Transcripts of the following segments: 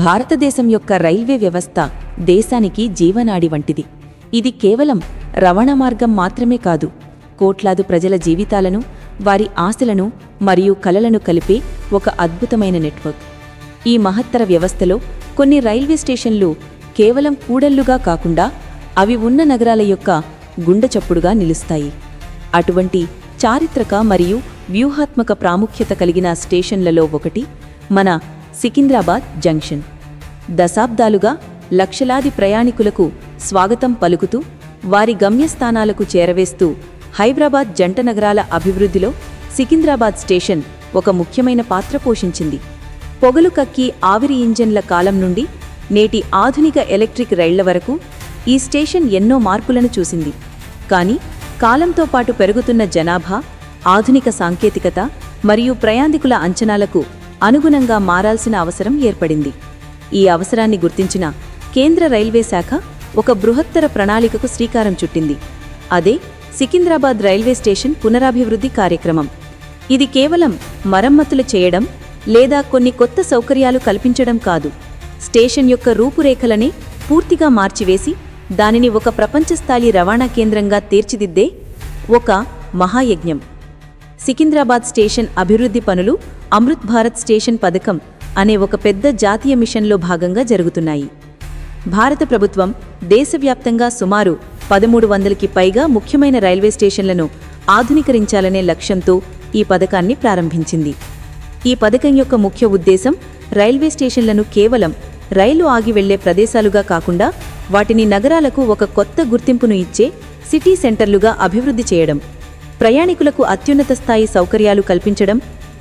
భారతదేశం యొక్క రైల్వే వ్యవస్థ దేశానికి జీవనాడి వంటిది. ఇది కేవలం రవాణా మార్గం మాత్రమే కాదు, కోట్లాది ప్రజల జీవితాలను, వారి ఆశలను మరియు కలలను కలిపే ఒక అద్భుతమైన నెట్వర్క్. ఈ మహత్తర వ్యవస్థలో కొన్ని రైల్వే స్టేషన్లు కేవలం కూడళ్లుగా కాకుండా అవి ఉన్న నగరాల యొక్క గుండెచప్పుడుగా నిలుస్తాయి. అటువంటి చారిత్రక మరియు వ్యూహాత్మక ప్రాముఖ్యత కలిగిన స్టేషన్లలో ఒకటి మన సికింద్రాబాద్ జంక్షన్. దశాబ్దాలుగా లక్షలాది ప్రయాణికులకు స్వాగతం పలుకుతూ వారి గమ్యస్థానాలకు చేరవేస్తూ హైదరాబాద్ జంట నగరాల అభివృద్ధిలో సికింద్రాబాద్ స్టేషన్ ఒక ముఖ్యమైన పాత్ర పోషించింది. పొగలు కక్కి ఆవిరి ఇంజన్ల కాలం నుండి నేటి ఆధునిక ఎలక్ట్రిక్ రైళ్ల వరకు ఈ స్టేషన్ ఎన్నో మార్పులను చూసింది. కానీ కాలంతో పాటు పెరుగుతున్న జనాభా, ఆధునిక సాంకేతికత మరియు ప్రయాణికుల అంచనాలకు అనుగుణంగా మారాల్సిన అవసరం ఏర్పడింది. ఈ అవసరాన్ని గుర్తించిన కేంద్ర రైల్వే శాఖ ఒక బృహత్తర ప్రణాళికకు శ్రీకారం చుట్టింది. అదే సికింద్రాబాద్ రైల్వే స్టేషన్ పునరాభివృద్ధి కార్యక్రమం. ఇది కేవలం మరమ్మతులు చేయడం లేదా కొన్ని కొత్త సౌకర్యాలు కల్పించడం కాదు. స్టేషన్ యొక్క రూపురేఖలనే పూర్తిగా మార్చివేసి దానిని ఒక ప్రపంచస్థాయి రవాణా కేంద్రంగా తీర్చిదిద్దే ఒక మహాయజ్ఞం. సికింద్రాబాద్ స్టేషన్ అభివృద్ధి పనులు అమృత్ భారత్ స్టేషన్ పథకం అనే ఒక పెద్ద జాతీయ మిషన్లో భాగంగా జరుగుతున్నాయి. భారత ప్రభుత్వం దేశవ్యాప్తంగా సుమారు 1300కి పైగా ముఖ్యమైన రైల్వే స్టేషన్లను ఆధునీకరించాలనే లక్ష్యంతో ఈ పథకాన్ని ప్రారంభించింది. ఈ పథకం యొక్క ముఖ్య ఉద్దేశం రైల్వే స్టేషన్లను కేవలం రైలు ఆగి వెళ్లే ప్రదేశాలుగా కాకుండా వాటిని నగరాలకు ఒక కొత్త గుర్తింపును ఇచ్చే సిటీ సెంటర్లుగా అభివృద్ధి చేయడం, ప్రయాణికులకు అత్యున్నత స్థాయి సౌకర్యాలు కల్పించడం,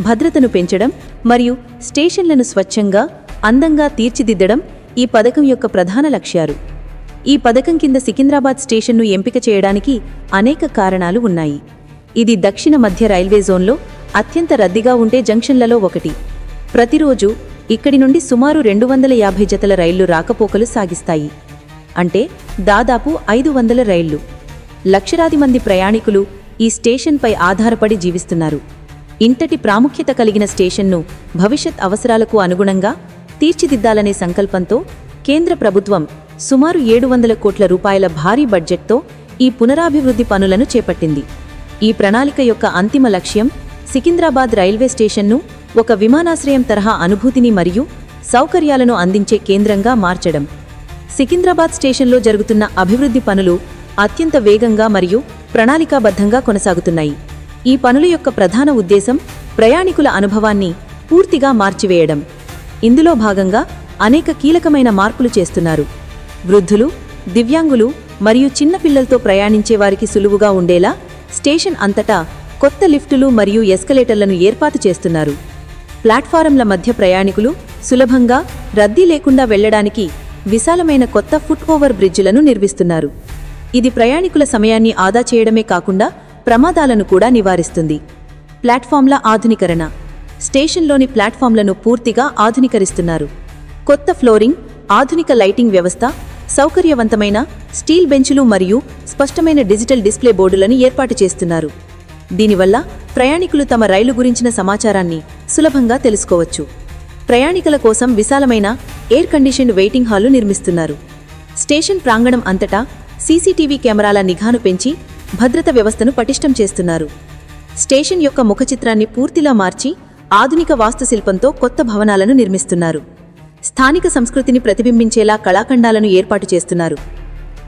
భద్రతను పెంచడం మరియు స్టేషన్లను స్వచ్ఛంగా, అందంగా తీర్చిదిద్దడం ఈ పథకం యొక్క ప్రధాన లక్ష్యాలు. ఈ పథకం కింద సికింద్రాబాద్ స్టేషన్ను ఎంపిక చేయడానికి అనేక కారణాలు ఉన్నాయి. ఇది దక్షిణ మధ్య రైల్వే జోన్లో అత్యంత రద్దీగా ఉండే జంక్షన్లలో ఒకటి. ప్రతిరోజు ఇక్కడి నుండి సుమారు 250 జతల రైళ్లు రాకపోకలు సాగిస్తాయి. అంటే దాదాపు 500 రైళ్లు. లక్షలాది మంది ప్రయాణికులు ఈ స్టేషన్పై ఆధారపడి జీవిస్తున్నారు. ఇంతటి ప్రాముఖ్యత కలిగిన స్టేషన్ను భవిష్యత్ అవసరాలకు అనుగుణంగా తీర్చిదిద్దాలనే సంకల్పంతో కేంద్ర ప్రభుత్వం సుమారు 700 కోట్ల రూపాయల భారీ బడ్జెట్తో ఈ పునరాభివృద్ధి పనులను చేపట్టింది. ఈ ప్రణాళిక యొక్క అంతిమ లక్ష్యం సికింద్రాబాద్ రైల్వే స్టేషన్ను ఒక విమానాశ్రయం తరహా అనుభూతిని మరియు సౌకర్యాలను అందించే కేంద్రంగా మార్చడం. సికింద్రాబాద్ స్టేషన్లో జరుగుతున్న అభివృద్ధి పనులు అత్యంత వేగంగా మరియు ప్రణాళికాబద్ధంగా కొనసాగుతున్నాయి. ఈ పనుల యొక్క ప్రధాన ఉద్దేశం ప్రయాణికుల అనుభవాన్ని పూర్తిగా మార్చివేయడం. ఇందులో భాగంగా అనేక కీలకమైన మార్పులు చేస్తున్నారు. వృద్ధులు, దివ్యాంగులు మరియు చిన్నపిల్లలతో ప్రయాణించే వారికి సులువుగా ఉండేలా స్టేషన్ అంతటా కొత్త లిఫ్టులు మరియు ఎస్కలేటర్లను ఏర్పాటు చేస్తున్నారు. ప్లాట్ఫారంల మధ్య ప్రయాణికులు సులభంగా, రద్దీ లేకుండా వెళ్లడానికి విశాలమైన కొత్త ఫుట్ ఓవర్ బ్రిడ్జిలను నిర్మిస్తున్నారు. ఇది ప్రయాణికుల సమయాన్ని ఆదా చేయడమే కాకుండా ప్రమాదాలను కూడా నివారిస్తుంది. ప్లాట్ఫామ్ల ఆధునీకరణ. స్టేషన్లోని ప్లాట్ఫామ్లను పూర్తిగా ఆధునీకరిస్తున్నారు. కొత్త ఫ్లోరింగ్, ఆధునిక లైటింగ్ వ్యవస్థ, సౌకర్యవంతమైన స్టీల్ బెంచులు మరియు స్పష్టమైన డిజిటల్ డిస్ప్లే బోర్డులను ఏర్పాటు చేస్తున్నారు. దీనివల్ల ప్రయాణికులు తమ రైలు గురించిన సమాచారాన్ని సులభంగా తెలుసుకోవచ్చు. ప్రయాణికుల కోసం విశాలమైన ఎయిర్ కండిషన్డ్ వెయిటింగ్ హాల్లు నిర్మిస్తున్నారు. స్టేషన్ ప్రాంగణం అంతటా సీసీటీవీ కెమెరాల నిఘాను పెంచి భద్రత వ్యవస్థను పటిష్టం చేస్తున్నారు. స్టేషన్ యొక్క ముఖచిత్రాన్ని పూర్తిలా మార్చి ఆధునిక వాస్తుశిల్పంతో కొత్త భవనాలను నిర్మిస్తున్నారు. స్థానిక సంస్కృతిని ప్రతిబింబించేలా కళాఖండాలను ఏర్పాటు చేస్తున్నారు.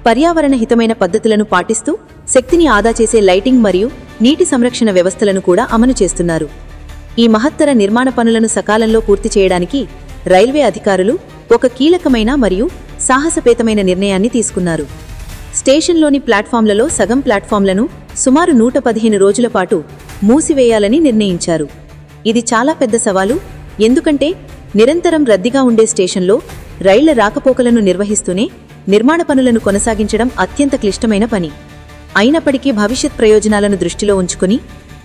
పర్యావరణ హితమైన పద్ధతులను పాటిస్తూ శక్తిని ఆదా చేసే లైటింగ్ మరియు నీటి సంరక్షణ వ్యవస్థలను కూడా అమలు చేస్తున్నారు. ఈ మహత్తర నిర్మాణ పనులను సకాలంలో పూర్తి చేయడానికి రైల్వే అధికారులు ఒక కీలకమైన మరియు సాహసపేతమైన నిర్ణయాన్ని తీసుకున్నారు. స్టేషన్లోని ప్లాట్ఫామ్లలో సగం ప్లాట్ఫామ్లను సుమారు 115 రోజుల పాటు మూసివేయాలని నిర్ణయించారు. ఇది చాలా పెద్ద సవాలు, ఎందుకంటే నిరంతరం రద్దీగా ఉండే స్టేషన్లో రైళ్ల రాకపోకలను నిర్వహిస్తూనే నిర్మాణ పనులను కొనసాగించడం అత్యంత క్లిష్టమైన పని. అయినప్పటికీ భవిష్యత్ ప్రయోజనాలను దృష్టిలో ఉంచుకుని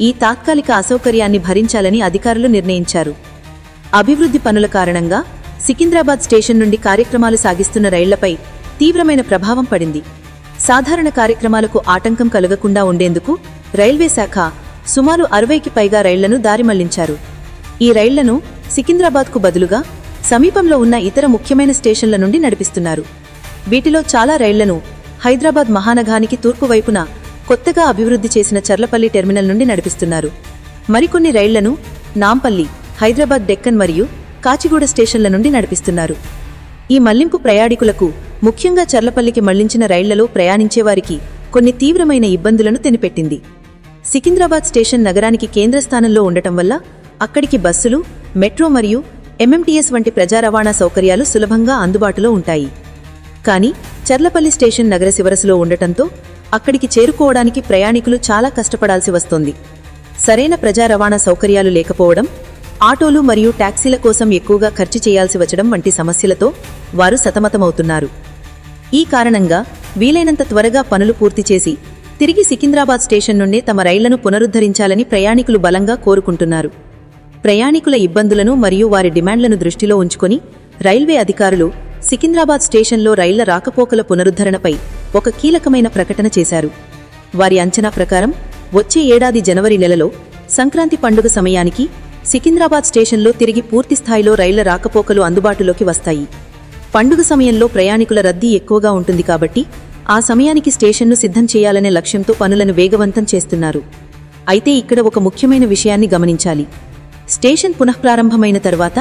ఈ తాత్కాలిక అసౌకర్యాన్ని భరించాలని అధికారులు నిర్ణయించారు. అభివృద్ధి పనుల కారణంగా సికింద్రాబాద్ స్టేషన్ నుండి కార్యక్రమాలు సాగిస్తున్న రైళ్లపై తీవ్రమైన ప్రభావం పడింది. సాధారణ కార్యక్రమాలకు ఆటంకం కలగకుండా ఉండేందుకు రైల్వే శాఖ సుమారు 60కి పైగా రైళ్లను దారిమళ్లించారు. ఈ రైళ్లను సికింద్రాబాద్కు బదులుగా సమీపంలో ఉన్న ఇతర ముఖ్యమైన స్టేషన్ల నుండి నడిపిస్తున్నారు. వీటిలో చాలా రైళ్లను హైదరాబాద్ మహానగరానికి తూర్పు వైపున కొత్తగా అభివృద్ధి చేసిన చర్లపల్లి టెర్మినల్ నుండి నడిపిస్తున్నారు. మరికొన్ని రైళ్లను నాంపల్లి, హైదరాబాద్ డెక్కన్ మరియు కాచిగూడ స్టేషన్ల నుండి నడిపిస్తున్నారు. ఈ మళ్లింపు ప్రయాణికులకు, ముఖ్యంగా చర్లపల్లికి మళ్లించిన రైళ్లలో ప్రయాణించేవారికి కొన్ని తీవ్రమైన ఇబ్బందులను తెనిపెట్టింది. సికింద్రాబాద్ స్టేషన్ నగరానికి కేంద్రస్థానంలో ఉండటం వల్ల అక్కడికి బస్సులు, మెట్రో మరియు ఎంఎంటీఎస్ వంటి ప్రజా రవాణా సౌకర్యాలు సులభంగా అందుబాటులో ఉంటాయి. కానీ చర్లపల్లి స్టేషన్ నగర శివరసులో ఉండటంతో అక్కడికి చేరుకోవడానికి ప్రయాణికులు చాలా కష్టపడాల్సి వస్తోంది. సరైన ప్రజా రవాణా సౌకర్యాలు లేకపోవడం, ఆటోలు మరియు టాక్సీల కోసం ఎక్కువగా ఖర్చు చేయాల్సి వచ్చడం వంటి సమస్యలతో వారు సతమతమవుతున్నారు. ఈ కారణంగా వీలైనంత త్వరగా పనులు పూర్తి చేసి తిరిగి సికింద్రాబాద్ స్టేషన్ నుండే తమ రైళ్లను పునరుద్ధరించాలని ప్రయాణికులు బలంగా కోరుకుంటున్నారు. ప్రయాణికుల ఇబ్బందులను మరియు వారి డిమాండ్లను దృష్టిలో ఉంచుకొని రైల్వే అధికారులు సికింద్రాబాద్ స్టేషన్లో రైళ్ల రాకపోకల పునరుద్ధరణపై ఒక కీలకమైన ప్రకటన చేశారు. వారి అంచనా ప్రకారం వచ్చే ఏడాది జనవరి నెలలో సంక్రాంతి పండుగ సమయానికి సికింద్రాబాద్ స్టేషన్లో తిరిగి పూర్తిస్థాయిలో రైళ్ల రాకపోకలు అందుబాటులోకి వస్తాయి. పండుగ సమయంలో ప్రయాణికుల రద్దీ ఎక్కువగా ఉంటుంది కాబట్టి ఆ సమయానికి స్టేషన్ను సిద్ధం చేయాలనే లక్ష్యంతో పనులను వేగవంతం చేస్తున్నారు. అయితే ఇక్కడ ఒక ముఖ్యమైన విషయాన్ని గమనించాలి. స్టేషన్ పునఃప్రారంభమైన తర్వాత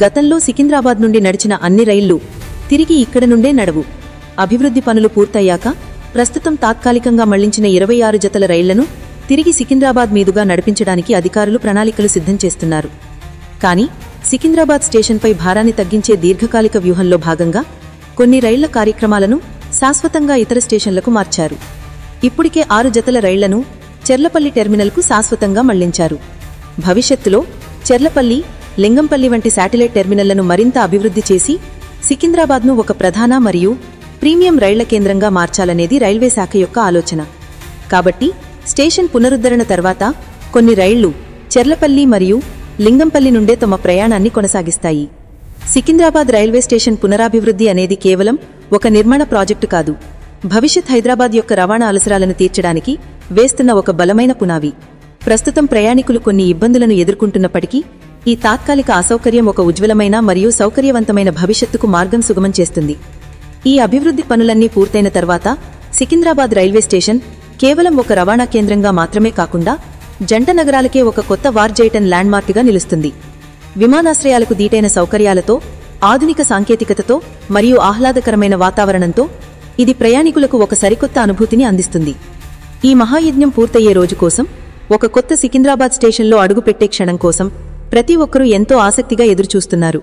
గతంలో సికింద్రాబాద్ నుండి నడిచిన అన్ని రైళ్లు తిరిగి ఇక్కడ నుండే నడవు. అభివృద్ధి పనులు పూర్తయ్యాక ప్రస్తుతం తాత్కాలికంగా మళ్లించిన 26 జతల రైళ్లను తిరిగి సికింద్రాబాద్ మీదుగా నడిపించడానికి అధికారులు ప్రణాళికలు సిద్ధం చేస్తున్నారు. కానీ సికింద్రాబాద్ స్టేషన్పై భారాన్ని తగ్గించే దీర్ఘకాలిక వ్యూహంలో భాగంగా కొన్ని రైళ్ల కార్యక్రమాలను శాశ్వతంగా ఇతర స్టేషన్లకు మార్చారు. ఇప్పటికే 6 జతల రైళ్లను చర్లపల్లి టెర్మినల్కు శాశ్వతంగా మళ్లించారు. భవిష్యత్తులో చర్లపల్లి, లింగంపల్లి వంటి శాటిలైట్ టెర్మినళ్లను మరింత అభివృద్ధి చేసి సికింద్రాబాద్ను ఒక ప్రధాన మరియు ప్రీమియం రైళ్ల కేంద్రంగా మార్చాలనేది రైల్వే శాఖ యొక్క ఆలోచన. కాబట్టి స్టేషన్ పునరుద్ధరణ తర్వాత కొన్ని రైళ్లు చర్లపల్లి మరియు లింగంపల్లి నుండే తమ ప్రయాణాన్ని కొనసాగిస్తాయి. సికింద్రాబాద్ రైల్వే స్టేషన్ పునరాభివృద్ధి అనేది కేవలం ఒక నిర్మాణ ప్రాజెక్టు కాదు, భవిష్యత్ హైదరాబాద్ యొక్క రవాణా అవసరాలను తీర్చడానికి వేస్తున్న ఒక బలమైన పునాది. ప్రస్తుతం ప్రయాణికులు కొన్ని ఇబ్బందులను ఎదుర్కొంటున్నప్పటికీ ఈ తాత్కాలిక అసౌకర్యం ఒక ఉజ్వలమైన మరియు సౌకర్యవంతమైన భవిష్యత్తుకు మార్గం సుగమం చేస్తుంది. ఈ అభివృద్ధి పనులన్నీ పూర్తయిన తర్వాత సికింద్రాబాద్ రైల్వే స్టేషన్ కేవలం ఒక రవాణా కేంద్రంగా మాత్రమే కాకుండా జంట నగరాలకే ఒక కొత్త వార్జైటన్ ల్యాండ్మార్క్గా నిలుస్తుంది. విమానాశ్రయాలకు దీటైన సౌకర్యాలతో, ఆధునిక సాంకేతికతతో మరియు ఆహ్లాదకరమైన వాతావరణంతో ఇది ప్రయాణికులకు ఒక సరికొత్త అనుభూతిని అందిస్తుంది. ఈ మహాయజ్ఞం పూర్తయ్యే రోజు కోసం, ఒక కొత్త సికింద్రాబాద్ స్టేషన్లో అడుగుపెట్టే క్షణం కోసం ప్రతి ఒక్కరూ ఎంతో ఆసక్తిగా ఎదురుచూస్తున్నారు.